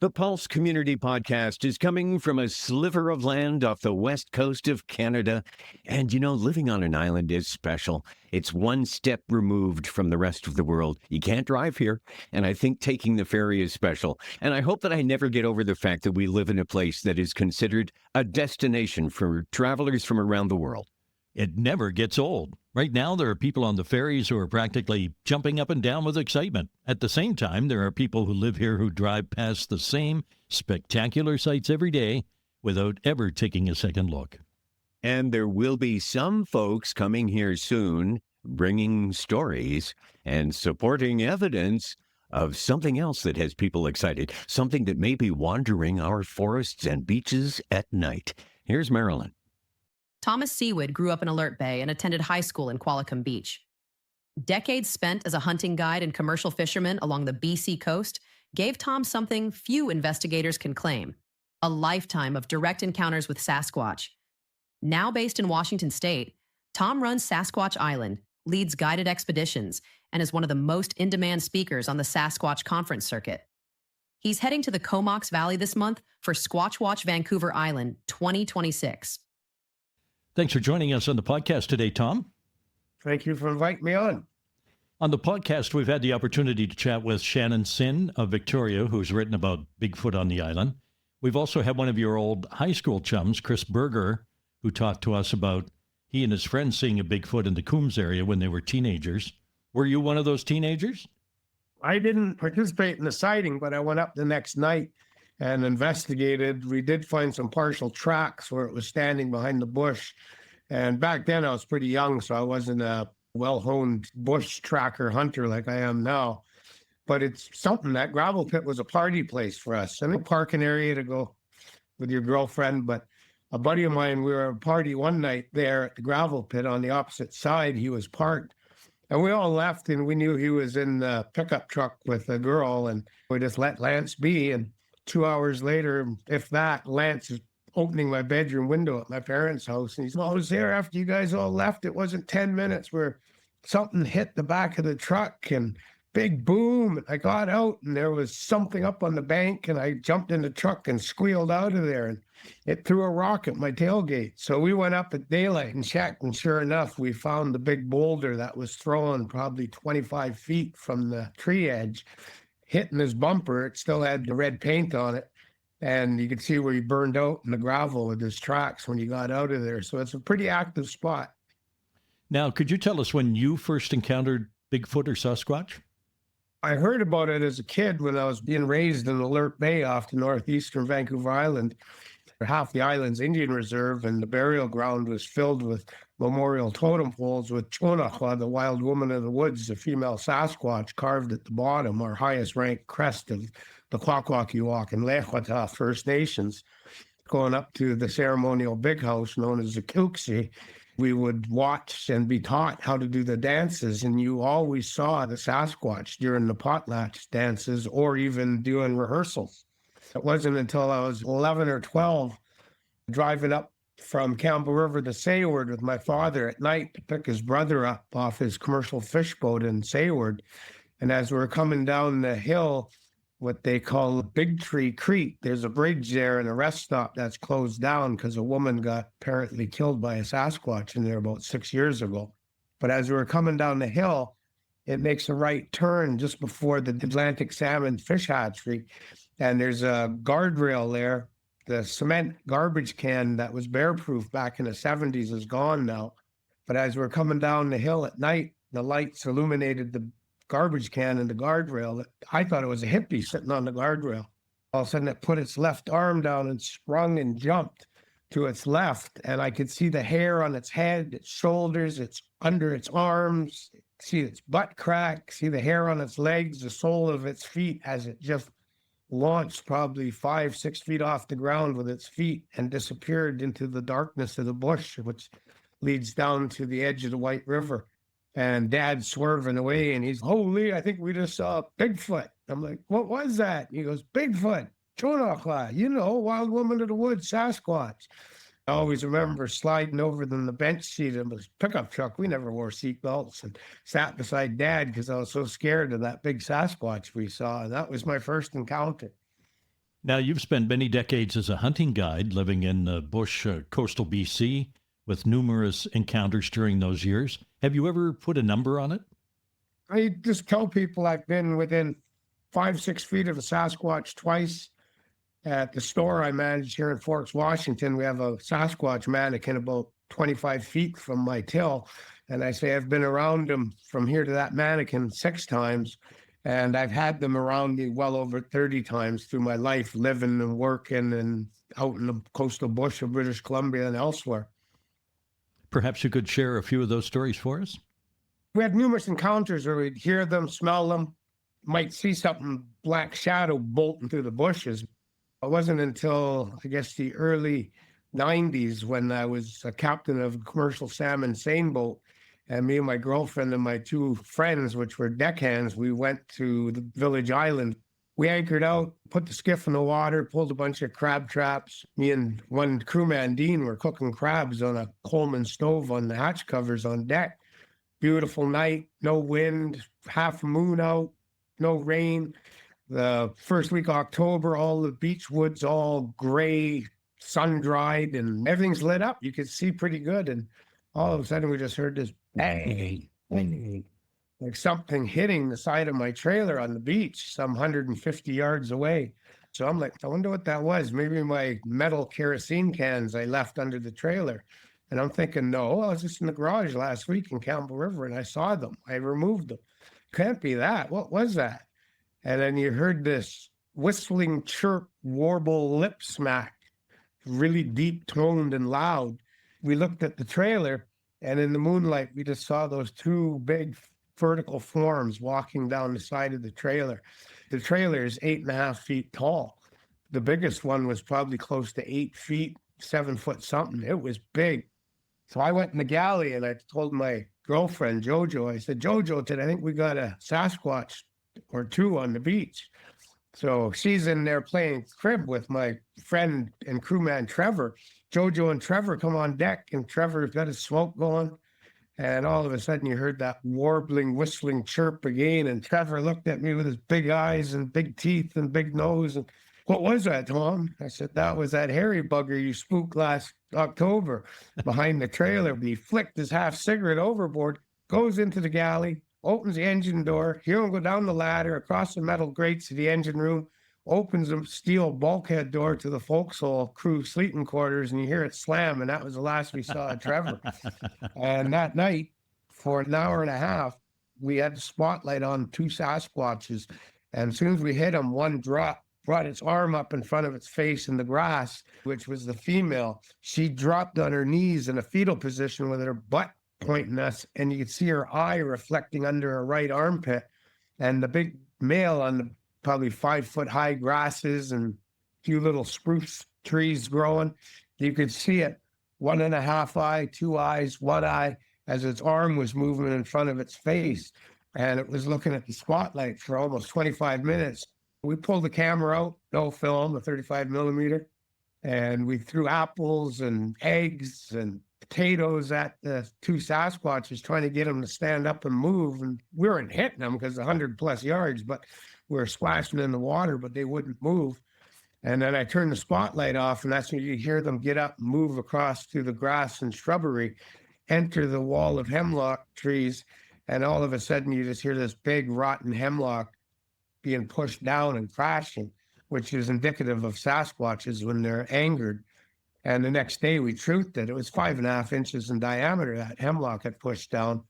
Speaker 3: The Pulse Community Podcast is coming from a sliver of land off the west coast of Canada. And you know, living on an island is special. It's one step removed from the rest of the world. You can't drive here, and I think taking the ferry is special. And I hope that I never get over the fact that we live in a place that is considered a destination for travelers from around the world.
Speaker 4: It never gets old. Right now, there are people on the ferries who are practically jumping up and down with excitement. At the same time, there are people who live here who drive past the same spectacular sights every day without ever taking a second look.
Speaker 3: And there will be some folks coming here soon, bringing stories and supporting evidence of something else that has people excited, something that may be wandering our forests and beaches at night. Here's Marilyn.
Speaker 10: Thomas Sewid grew up in Alert Bay and attended high school in Qualicum Beach. Decades spent as a hunting guide and commercial fisherman along the BC coast gave Tom something few investigators can claim: a lifetime of direct encounters with Sasquatch. Now based in Washington State, Tom runs Sasquatch Island, leads guided expeditions, and is one of the most in-demand speakers on the Sasquatch conference circuit. He's heading to the Comox Valley this month for Squatch Watch Vancouver Island 2026.
Speaker 4: Thanks for joining us on the podcast today, Tom.
Speaker 6: Thank you for inviting me on.
Speaker 4: On the podcast, we've had the opportunity to chat with Shannon Sin of Victoria, who's written about Bigfoot on the island. We've also had one of your old high school chums, Chris Berger, who talked to us about he and his friends seeing a Bigfoot in the Coombs area when they were teenagers. Were you one of those teenagers?
Speaker 6: I didn't participate in the sighting, but I went up the next night and investigated. We did find some partial tracks where it was standing behind the bush. And back then I was pretty young, so I wasn't a well-honed bush tracker hunter like I am now. But it's something. That gravel pit was a party place for us, and a parking area to go with your girlfriend. But a buddy of mine, we were at a party one night there at the gravel pit on the opposite side. He was parked. And we all left, and we knew he was in the pickup truck with a girl, and we just let Lance be. And 2 hours later, if that, Lance is opening my bedroom window at my parents' house. And he's, well, I was there after you guys all left. It wasn't 10 minutes where something hit the back of the truck and big boom. I got out and there was something up on the bank, and I jumped in the truck and squealed out of there, and it threw a rock at my tailgate. So we went up at daylight and checked, and sure enough, we found the big boulder that was thrown probably 25 feet from the tree edge, hitting his bumper. It still had the red paint on it, and you could see where he burned out in the gravel with his tracks when he got out of there. So it's a pretty active spot.
Speaker 4: Now, could you tell us when you first encountered Bigfoot or Sasquatch?
Speaker 6: I heard about it as a kid when I was being raised in Alert Bay off the northeastern Vancouver Island. Half the island's Indian reserve, and the burial ground was filled with memorial totem poles with Chonachwa, the wild woman of the woods, the female Sasquatch, carved at the bottom, our highest ranked crest of the Kwakwakiwak and Lechwata First Nations. Going up to the ceremonial big house known as the Kuksi, we would watch and be taught how to do the dances, and you always saw the Sasquatch during the potlatch dances or even doing rehearsals. It wasn't until I was 11 or 12 driving up from Campbell River to Sewid with my father at night to pick his brother up off his commercial fish boat in Sewid. And as we were coming down the hill, what they call Big Tree Creek, there's a bridge there and a rest stop that's closed down because a woman got apparently killed by a Sasquatch in there about 6 years ago. But as we were coming down the hill, it makes a right turn just before the Atlantic salmon fish hatchery. And there's a guardrail there. The cement garbage can that was bear-proof back in the 70s is gone now. But as we're coming down the hill at night, the lights illuminated the garbage can and the guardrail. I thought it was a hippie sitting on the guardrail. All of a sudden, it put its left arm down and sprung and jumped to its left. And I could see the hair on its head, its shoulders, its under its arms. see its butt crack, see the hair on its legs, the sole of its feet as it just launched probably 5-6 feet off the ground with its feet and disappeared into the darkness of the bush, which leads down to the edge of the White River. And Dad's swerving away, and he's, holy, I think we just saw Bigfoot. I'm like, what was that? He goes, Bigfoot, Chonakla, Wild Woman of the Woods, Sasquatch. I always remember sliding over in the bench seat of his pickup truck. We never wore seatbelts, and sat beside Dad because I was so scared of that big Sasquatch we saw. And that was my first encounter.
Speaker 4: Now, you've spent many decades as a hunting guide living in bush, coastal BC, with numerous encounters during those years. Have you ever put a number on it?
Speaker 6: I just tell people I've been within 5-6 feet of a Sasquatch twice. At the store I manage here in Forks, Washington, we have a Sasquatch mannequin about 25 feet from my till. And I say I've been around them from here to that mannequin 6 times. And I've had them around me well over 30 times through my life, living and working and out in the coastal bush of British Columbia and elsewhere.
Speaker 4: Perhaps you could share a few of those stories for us?
Speaker 6: We had numerous encounters where we'd hear them, smell them, might see something, black shadow bolting through the bushes. It wasn't until, I guess, the early 90s when I was a captain of a commercial salmon seine boat, and me and my girlfriend and my 2 friends, which were deckhands, we went to the village island. We anchored out, put the skiff in the water, pulled a bunch of crab traps. Me and one crewman, Dean, were cooking crabs on a Coleman stove on the hatch covers on deck. Beautiful night, no wind, half moon out, no rain. The first week of October, all the beach woods all gray, sun-dried, and everything's lit up. You could see pretty good. And all of a sudden, we just heard this bang, bang, like something hitting the side of my trailer on the beach, some 150 yards away. So I'm like, I wonder what that was. Maybe my metal kerosene cans I left under the trailer. And I'm thinking, no, I was just in the garage last week in Campbell River, and I saw them. I removed them. Can't be that. What was that? And then you heard this whistling chirp, warble, lip smack, really deep toned and loud. We looked at the trailer, and in the moonlight, we just saw those 2 big vertical forms walking down the side of the trailer. The trailer is 8.5 feet tall. The biggest one was probably close to 8 feet, 7 foot something. It was big. So I went in the galley and I told my girlfriend, Jojo, I said, Jojo, I think we got a Sasquatch or 2 on the beach. So she's in there playing crib with my friend and crewman Trevor. Jojo and Trevor come on deck, and Trevor's got his smoke going. And all of a sudden you heard that warbling, whistling chirp again. And Trevor looked at me with his big eyes and big teeth and big nose. And what was that, Tom? I said, that was that hairy bugger you spooked last October behind the trailer. He flicked his half cigarette overboard, goes into the galley, opens the engine door, hear him go down the ladder, across the metal grates to the engine room, opens the steel bulkhead door to the forecastle crew sleeping quarters, and you hear it slam, and that was the last we saw of Trevor. And that night, for an hour and a half, we had the spotlight on 2 Sasquatches, and as soon as we hit them, one brought its arm up in front of its face in the grass, which was the female. She dropped on her knees in a fetal position with her butt pointing us, and you could see her eye reflecting under her right armpit. And the big male on the probably 5-foot high grasses and a few little spruce trees growing, you could see it, 1.5 eye, 2 eyes, 1 eye, as its arm was moving in front of its face. And it was looking at the spotlight for almost 25 minutes. We pulled the camera out, no film, a 35 millimeter, and we threw apples and eggs and potatoes at the 2 Sasquatches, trying to get them to stand up and move. And we weren't hitting them because 100+ yards, but we were splashing in the water, but they wouldn't move. And then I turned the spotlight off, and that's when you hear them get up and move across through the grass and shrubbery, enter the wall of hemlock trees. And all of a sudden you just hear this big rotten hemlock being pushed down and crashing, which is indicative of Sasquatches when they're angered. And the next day we truthed it. It was 5.5 inches in diameter that hemlock had pushed down.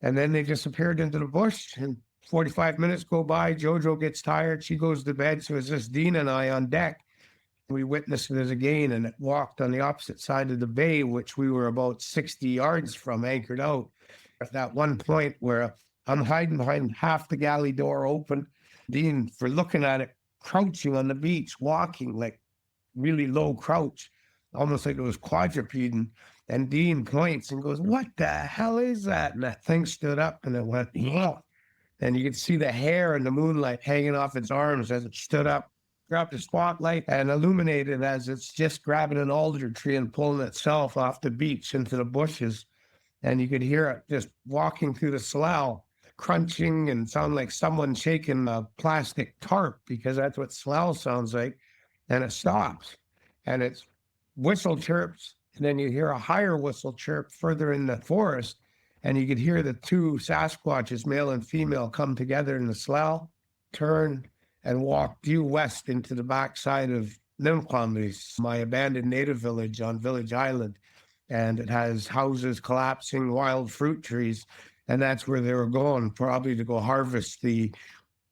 Speaker 6: And then they disappeared into the bush. And 45 minutes go by. Jojo gets tired. She goes to bed. So it's just Dean and I on deck. We witnessed it again, and it walked on the opposite side of the bay, which we were about 60 yards from, anchored out. At that one point where a I'm hiding behind half the galley door open. Dean, for looking at it, crouching on the beach, walking like really low crouch, almost like it was quadrupeding. And Dean points and goes, "What the hell is that?" And that thing stood up and it went, yeah. And you could see the hair in the moonlight hanging off its arms as it stood up, grabbed the spotlight and illuminated as it's just grabbing an alder tree and pulling itself off the beach into the bushes. And you could hear it just walking through the slough, crunching and sound like someone shaking a plastic tarp, because that's what slough sounds like. And it stops and it's whistle chirps. And then you hear a higher whistle chirp further in the forest. And you could hear the two Sasquatches, male and female, come together in the slough, turn, and walk due west into the backside of Nimquambies, my abandoned native village on Village Island. And it has houses collapsing, wild fruit trees. And that's where they were going, probably to go harvest the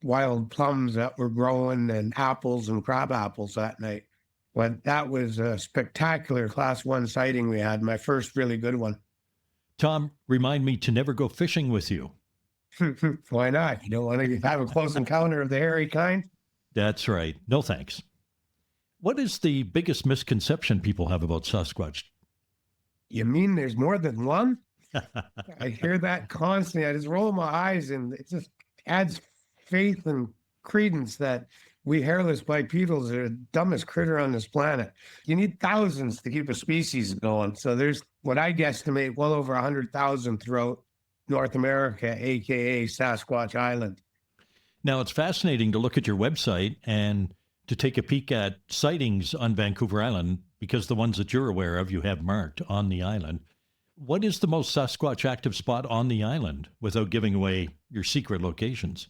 Speaker 6: wild plums that were growing and apples and crab apples that night. But that was a spectacular Class 1 sighting we had, my first really good one.
Speaker 4: Tom, remind me to never go fishing with you.
Speaker 6: Why not? You don't want to have a close encounter of the hairy kind?
Speaker 4: That's right. No thanks. What is the biggest misconception people have about Sasquatch?
Speaker 6: You mean there's more than one? I hear that constantly. I just roll my eyes and it just adds faith and credence that we hairless bipedals are the dumbest critter on this planet. You need thousands to keep a species going. So there's what I guesstimate well over 100,000 throughout North America, aka Sasquatch Island.
Speaker 4: Now, it's fascinating to look at your website and to take a peek at sightings on Vancouver Island, because the ones that you're aware of, you have marked on the island. What is the most Sasquatch active spot on the island without giving away your secret locations?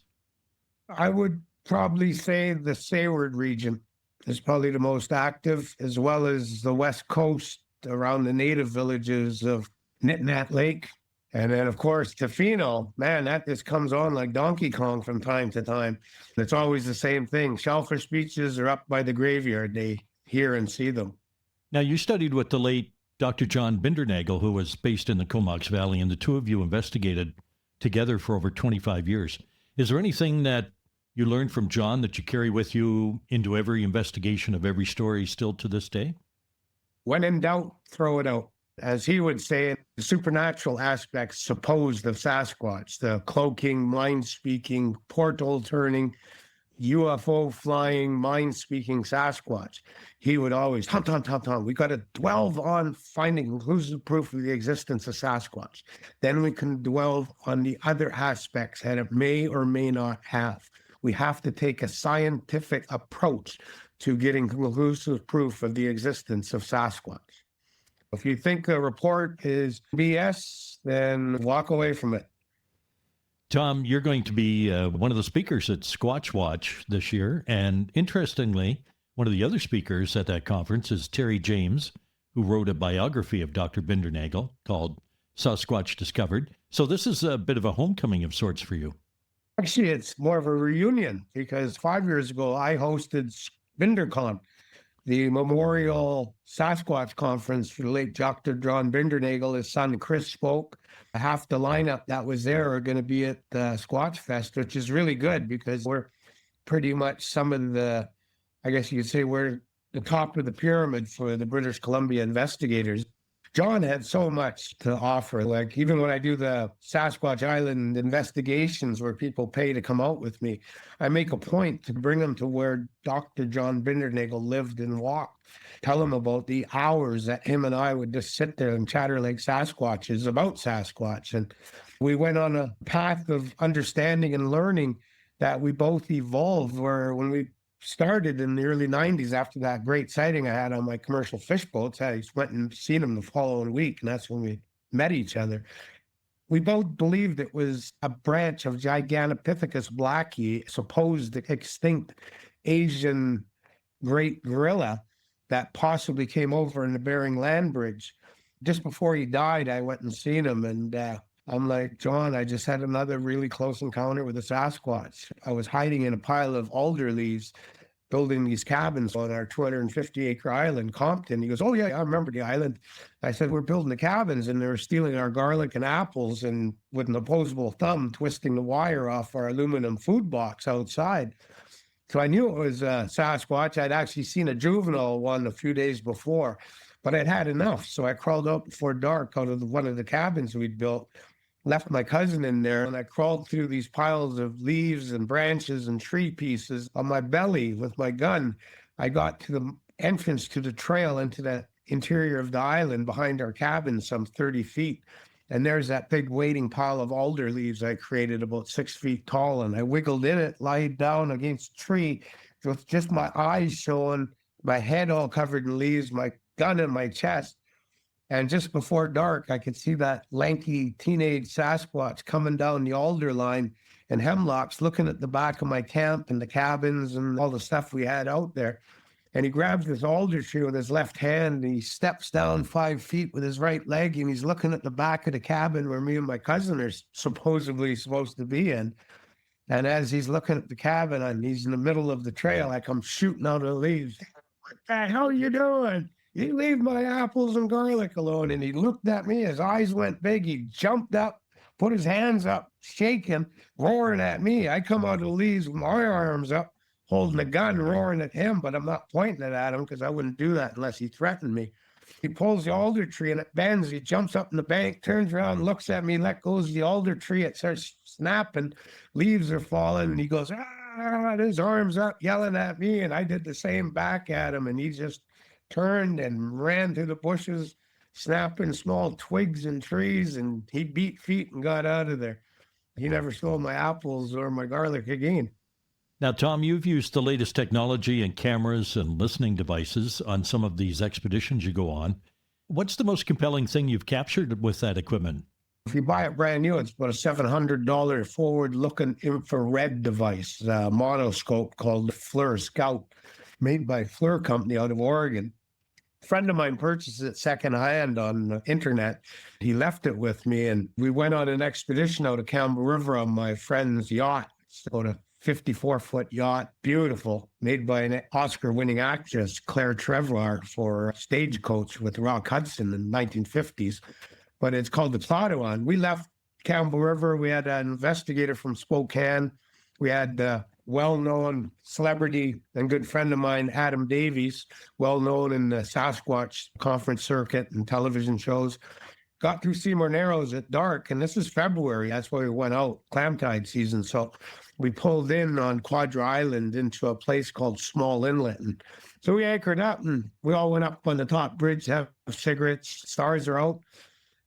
Speaker 6: I would probably say the Sewid region is probably the most active, as well as the west coast around the native villages of Nitnat Lake. And then, of course, Tofino, man, that just comes on like Donkey Kong from time to time. It's always the same thing. Shellfish beaches are up by the graveyard. They hear and see them.
Speaker 4: Now, you studied with the late Dr. John Bindernagel, who was based in the Comox Valley, and the two of you investigated together for over 25 years. Is there anything that you learned from John that you carry with you into every investigation of every story still to this day?
Speaker 6: When in doubt, throw it out. As he would say, the supernatural aspects supposed of Sasquatch, the cloaking, mind-speaking, portal turning, UFO flying, mind-speaking Sasquatch. He would always, Tom, we got to dwell on finding conclusive proof of the existence of Sasquatch. Then we can dwell on the other aspects that it may or may not have. We have to take a scientific approach to getting conclusive proof of the existence of Sasquatch. If you think a report is BS, then walk away from it.
Speaker 4: Tom, you're going to be one of the speakers at Squatch Watch this year. And interestingly, one of the other speakers at that conference is Terry James, who wrote a biography of Dr. Bindernagel called Sasquatch Discovered. So this is a bit of a homecoming of sorts for you.
Speaker 6: Actually, it's more of a reunion because 5 years ago, I hosted BinderCon, the memorial Sasquatch conference for the late Dr. John Bindernagel. His son Chris spoke. Half the lineup that was there are going to be at the Squatch Fest, which is really good because we're pretty much some of the, I guess you could say we're the top of the pyramid for the British Columbia investigators. John had so much to offer. Like even when I do the Sasquatch Island investigations where people pay to come out with me, I make a point to bring them to where Dr. John Bindernagel lived and walked. Tell him about the hours that him and I would just sit there and chatter like Sasquatches about Sasquatch. And we went on a path of understanding and learning that we both evolved, where when we started in the early 90s after that great sighting I had on my commercial fish boats. I just went and seen him the following week, and that's when we met each other. We both believed it was a branch of Gigantopithecus blacki, supposed extinct Asian great gorilla that possibly came over in the Bering Land Bridge. Just before he died, I went and seen him, and I'm like, John, I just had another really close encounter with a Sasquatch. I was hiding in a pile of alder leaves building these cabins on our 250-acre island, Compton. He goes, oh, yeah, I remember the island. I said, we're building the cabins, and they were stealing our garlic and apples and with an opposable thumb, twisting the wire off our aluminum food box outside. So I knew it was Sasquatch. I'd actually seen a juvenile one a few days before, but I'd had enough. So I crawled out before dark out of one of the cabins we'd built, left my cousin in there, and I crawled through these piles of leaves and branches and tree pieces on my belly with my gun. I got to the entrance to the trail into the interior of the island behind our cabin, some 30 feet. And there's that big waiting pile of alder leaves I created about 6 feet tall. And I wiggled in it, lied down against a tree with just my eyes showing, my head all covered in leaves, my gun in my chest. And just before dark, I could see that lanky teenage Sasquatch coming down the alder line and hemlocks, looking at the back of my camp and the cabins and all the stuff we had out there. And he grabs this alder tree with his left hand, and he steps down 5 feet with his right leg, and he's looking at the back of the cabin where me and my cousin are supposedly supposed to be in. And as he's looking at the cabin and he's in the middle of the trail, I come shooting out of the leaves. What the hell are you doing? You leave my apples and garlic alone. And he looked at me, his eyes went big, he jumped up, put his hands up, shaking, roaring at me. I come out of the leaves with my arms up, holding a gun, roaring at him, but I'm not pointing it at him because I wouldn't do that unless he threatened me. He pulls the alder tree and it bends. He jumps up in the bank, turns around, looks at me, let goes the alder tree. It starts snapping. Leaves are falling. And he goes, ah, his arms up, yelling at me. And I did the same back at him. And he just turned and ran through the bushes, snapping small twigs and trees. And he beat feet and got out of there. He never stole my apples or my garlic again.
Speaker 4: Now, Tom, you've used the latest technology and cameras and listening devices on some of these expeditions you go on. What's the most compelling thing you've captured with that equipment?
Speaker 6: If you buy it brand new, it's about a $700 forward-looking infrared device, a monoscope called the FLIR Scout, made by FLIR Company out of Oregon. A friend of mine purchased it secondhand on the internet. He left it with me, and we went on an expedition out of Campbell River on my friend's yacht. It's about a 54-foot yacht, beautiful, made by an Oscar-winning actress, Claire Trevor, for Stagecoach with Rock Hudson in the 1950s. But it's called the Tlatoan. We left Campbell River. We had an investigator from Spokane. We had the well-known celebrity and good friend of mine, Adam Davies, well-known in the Sasquatch conference circuit and television shows. Got through Seymour Narrows at dark, and this is February. That's why we went out, clam tide season. So we pulled in on Quadra Island into a place called Small Inlet. And so we anchored up, and we all went up on the top bridge to have cigarettes. Stars are out.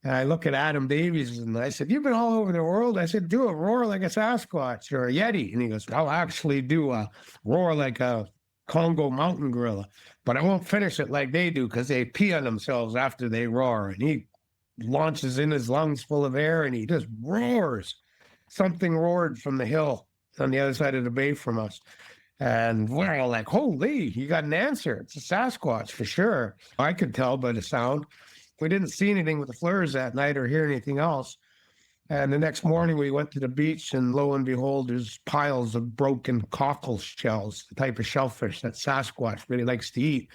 Speaker 6: And I look at Adam Davies, and I said, you've been all over the world. I said, do a roar like a Sasquatch or a Yeti. And he goes, I'll actually do a roar like a Congo mountain gorilla, but I won't finish it like they do because they pee on themselves after they roar. And he launches in his lungs full of air, and he just roars. Something roared from the hill on the other side of the bay from us. And we're all like, holy, you got an answer. It's a Sasquatch for sure. I could tell by the sound. We didn't see anything with the FLIRs that night or hear anything else. And the next morning we went to the beach, and lo and behold, there's piles of broken cockle shells, the type of shellfish that Sasquatch really likes to eat.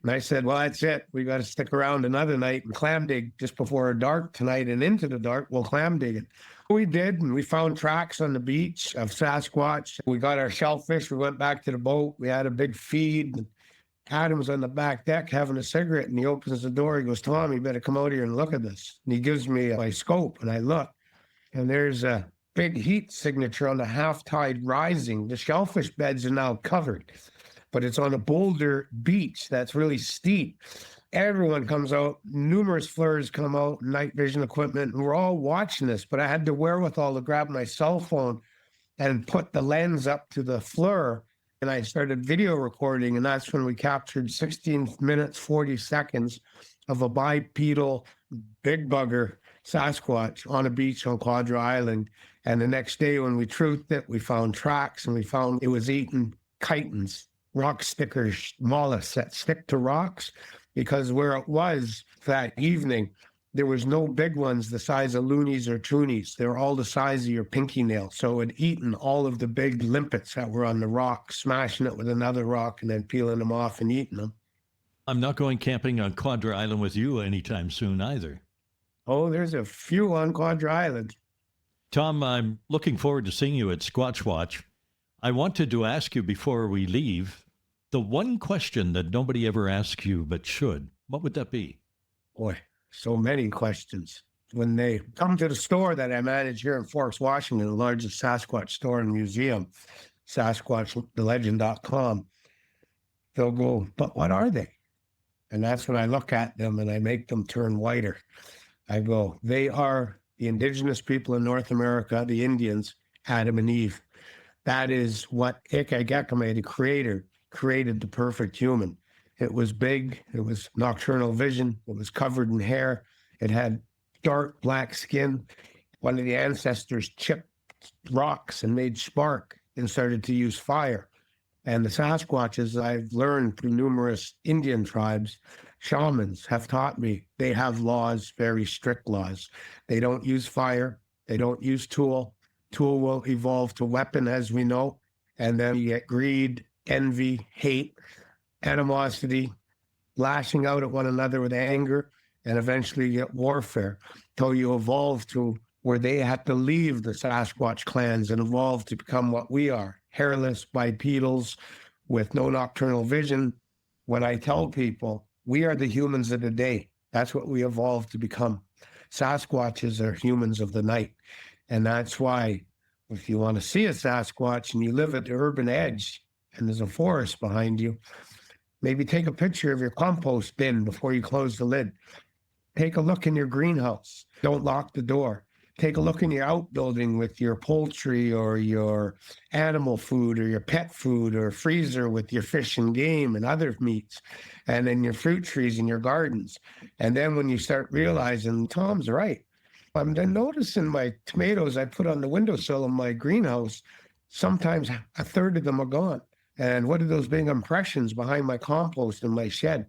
Speaker 6: And I said, well, that's it. We got to stick around another night and clam dig just before dark tonight, and into the dark, we'll clam dig it. We did, and we found tracks on the beach of Sasquatch. We got our shellfish. We went back to the boat. We had a big feed. Adam's on the back deck having a cigarette, and he opens the door. He goes, Tom, you better come out here and look at this. And he gives me my scope, and I look, and there's a big heat signature on the half-tide rising. The shellfish beds are now covered, but it's on a boulder beach that's really steep. Everyone comes out, numerous FLIRs come out, night vision equipment, and we're all watching this, but I had the wherewithal to grab my cell phone and put the lens up to the FLIR, and I started video recording, and that's when we captured 16 minutes, 40 seconds of a bipedal big bugger Sasquatch on a beach on Quadra Island. And the next day when we truthed it, we found tracks, and we found it was eating chitons, rock stickers, mollusks that stick to rocks, because where it was that evening There was no big ones the size of loonies or toonies. They were all the size of your pinky nail. So it eaten all of the big limpets that were on the rock, smashing it with another rock and then peeling them off and eating them.
Speaker 4: I'm not going camping on Quadra Island with you anytime soon either.
Speaker 6: Oh, there's a few on Quadra Island.
Speaker 4: Tom, I'm looking forward to seeing you at Squatch Watch. I wanted to ask you before we leave the one question that nobody ever asks you but should. What would that be?
Speaker 6: Boy, so many questions. When they come to the store that I manage here in Forks, Washington, the largest Sasquatch store and museum, SasquatchTheLegend.com, they'll go, but what are they? And that's when I look at them and I make them turn whiter. I go, they are the indigenous people in North America, the Indians, Adam and Eve. That is what Ikagekame, the creator, created the perfect human. It was big. It was nocturnal vision. It was covered in hair. It had dark black skin. One of the ancestors chipped rocks and made spark and started to use fire. And the Sasquatches, I've learned through numerous Indian tribes, shamans have taught me they have laws, very strict laws. They don't use fire. They don't use tool. Tool will evolve to weapon, as we know. And then you get greed, envy, hate, animosity, lashing out at one another with anger, and eventually you get warfare till you evolve to where they had to leave the Sasquatch clans and evolve to become what we are, hairless bipedals with no nocturnal vision. When I tell people, we are the humans of the day. That's what we evolved to become. Sasquatches are humans of the night. And that's why if you want to see a Sasquatch and you live at the urban edge and there's a forest behind you, maybe take a picture of your compost bin before you close the lid. Take a look in your greenhouse. Don't lock the door. Take a look in your outbuilding with your poultry or your animal food or your pet food or freezer with your fish and game and other meats, and then your fruit trees in your gardens. And then when you start realizing, Tom's right, I'm then noticing my tomatoes I put on the windowsill of my greenhouse, sometimes a third of them are gone. And what are those big impressions behind my compost in my shed?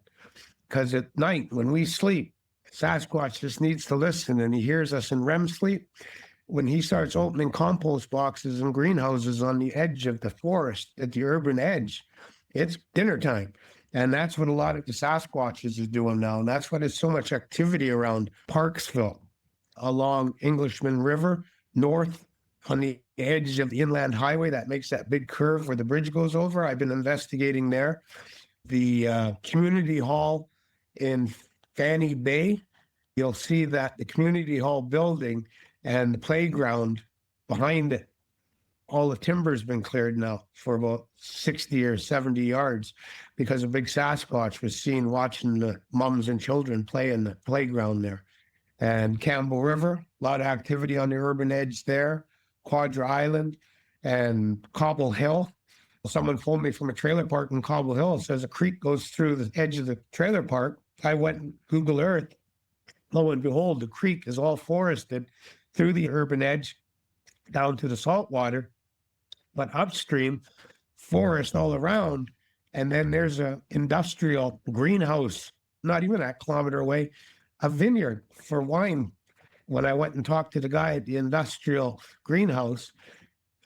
Speaker 6: Because at night when we sleep, Sasquatch just needs to listen, and he hears us in REM sleep. When he starts opening compost boxes and greenhouses on the edge of the forest, at the urban edge, it's dinner time. And that's what a lot of the Sasquatches are doing now. And that's why there's so much activity around Parksville, along Englishman River, north on the edge of the inland highway that makes that big curve where the bridge goes over. I've been investigating there. The community hall in Fanny Bay, you'll see that the community hall building and the playground behind it, all the timber's been cleared now for about 60 or 70 yards because a big Sasquatch was seen watching the mums and children play in the playground there. And Campbell River, a lot of activity on the urban edge there, Quadra Island and Cobble Hill. Someone phoned me from a trailer park in Cobble Hill. It says a creek goes through the edge of the trailer park. I went and Google Earth. Lo and behold, the creek is all forested through the urban edge down to the saltwater, but upstream, forest all around. And then there's a industrial greenhouse, not even a kilometer away, a vineyard for wine. When I went and talked to the guy at the industrial greenhouse,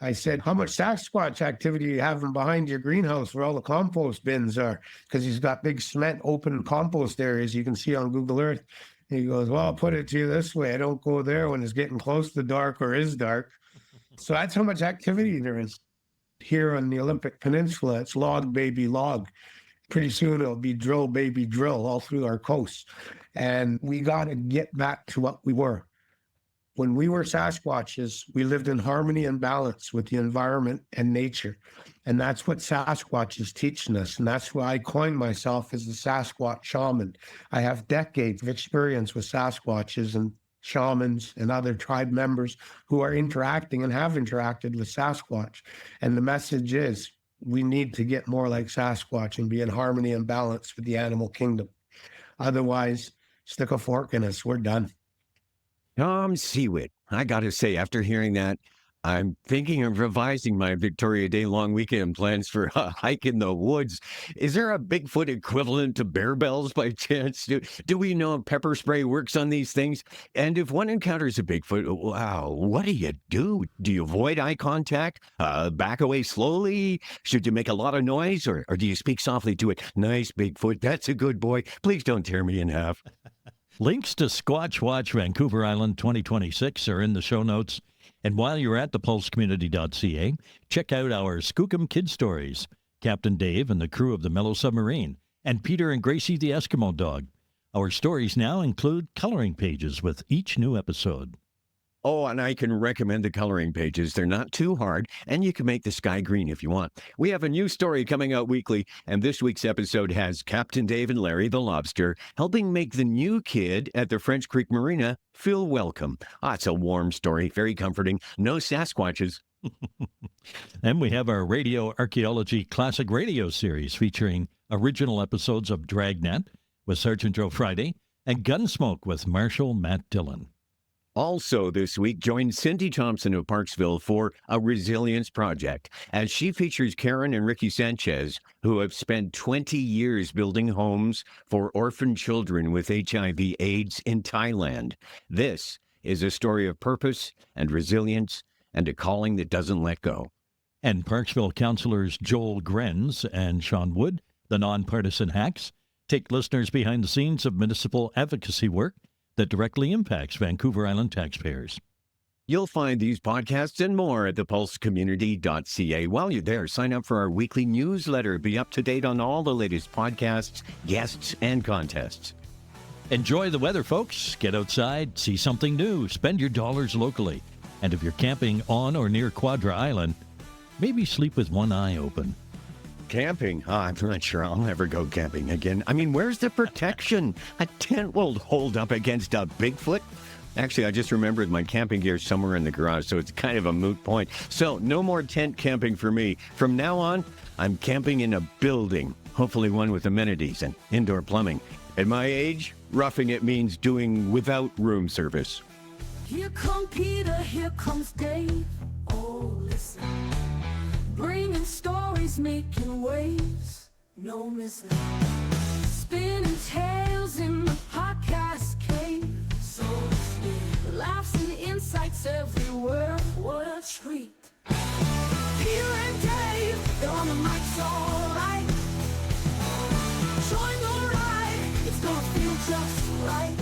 Speaker 6: I said, how much Sasquatch activity are you having behind your greenhouse where all the compost bins are? Because he's got big cement open compost areas you can see on Google Earth. And he goes, well, I'll put it to you this way. I don't go there when it's getting close to dark or is dark. So that's how much activity there is. Here on the Olympic Peninsula, it's log, baby, log. Pretty soon it'll be drill, baby, drill all through our coasts. And we got to get back to what we were. When we were Sasquatches, we lived in harmony and balance with the environment and nature. And that's what Sasquatch is teaching us. And that's why I coined myself as the Sasquatch shaman. I have decades of experience with Sasquatches and shamans and other tribe members who are interacting and have interacted with Sasquatch. And the message is we need to get more like Sasquatch and be in harmony and balance with the animal kingdom. Otherwise, stick a fork in us. We're done.
Speaker 3: Tom Sewid. I got to say, after hearing that, I'm thinking of revising my Victoria Day long weekend plans for a hike in the woods. Is there a Bigfoot equivalent to bear bells by chance? Do we know if pepper spray works on these things? And if one encounters a Bigfoot, wow, what do you do? Do you avoid eye contact? Back away slowly? Should you make a lot of noise? Or do you speak softly to it? Nice, Bigfoot. That's a good boy. Please don't tear me in half.
Speaker 4: Links to Squatch Watch Vancouver Island 2026 are in the show notes. And while you're at thepulsecommunity.ca, check out our Skookum Kid Stories, Captain Dave and the crew of the Mellow Submarine, and Peter and Gracie the Eskimo Dog. Our stories now include coloring pages with each new episode.
Speaker 3: Oh, and I can recommend the coloring pages. They're not too hard, and you can make the sky green if you want. We have a new story coming out weekly, and this week's episode has Captain Dave and Larry the Lobster helping make the new kid at the French Creek Marina feel welcome. It's a warm story, very comforting. No Sasquatches.
Speaker 4: And we have our Radio Archaeology Classic Radio series featuring original episodes of Dragnet with Sergeant Joe Friday and Gunsmoke with Marshal Matt Dillon.
Speaker 3: Also this week, join Cindy Thompson of Parksville for a resilience project, as she features Karen and Ricky Sanchez, who have spent 20 years building homes for orphan children with HIV/AIDS in Thailand. This is a story of purpose and resilience and a calling that doesn't let go.
Speaker 4: And Parksville councillors Joel Grenz and Sean Wood, the nonpartisan hacks, take listeners behind the scenes of municipal advocacy work that directly impacts Vancouver Island taxpayers.
Speaker 3: You'll find these podcasts and more at thepulsecommunity.ca. While you're there, sign up for our weekly newsletter. Be up to date on all the latest podcasts, guests, and contests.
Speaker 4: Enjoy the weather, folks. Get outside, see something new, spend your dollars locally. And if you're camping on or near Quadra Island, maybe sleep with one eye open.
Speaker 3: Camping? I'm not sure I'll ever go camping again. I mean, where's the protection? A tent will hold up against a Bigfoot? Actually, I just remembered my camping gear somewhere in the garage, so it's kind of a moot point. So no more tent camping for me. From now on, I'm camping in a building, hopefully one with amenities and indoor plumbing. At my age, roughing it means doing without room service.
Speaker 2: Here come Peter, here comes Dave. Oh, listen. Bringing stories, making waves. No missing. Spinning tales in the podcast cave. So sweet. Laughs and insights everywhere. What a treat. Peter and Dave, they're on the mics all right. Join the ride. It's gonna feel just right.